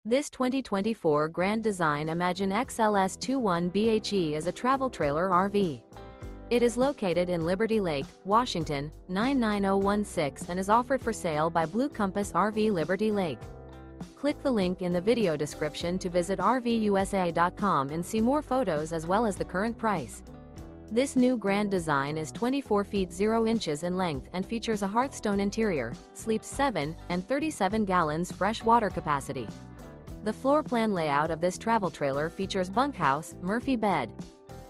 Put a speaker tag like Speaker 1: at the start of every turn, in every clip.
Speaker 1: This 2024 Grand Design Imagine XLS 21BHE is a travel trailer RV. It is located in Liberty Lake, Washington, 99016 and is offered for sale by Blue Compass RV Liberty Lake. Click the link in the video description to visit RVUSA.com and see more photos as well as the current price. This new Grand Design is 24 feet 0 inches in length and features a HEARTHSTONE interior, sleeps 7, and 37 gallons fresh water capacity. The floor plan layout of this travel trailer features bunkhouse, Murphy bed.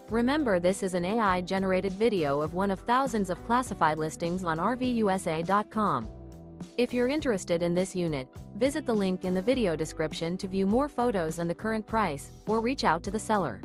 Speaker 1: Remember, this is an AI-generated video of one of thousands of classified listings on RVUSA.com. If you're interested in this unit, visit the link in the video description to view more photos and the current price, or reach out to the seller.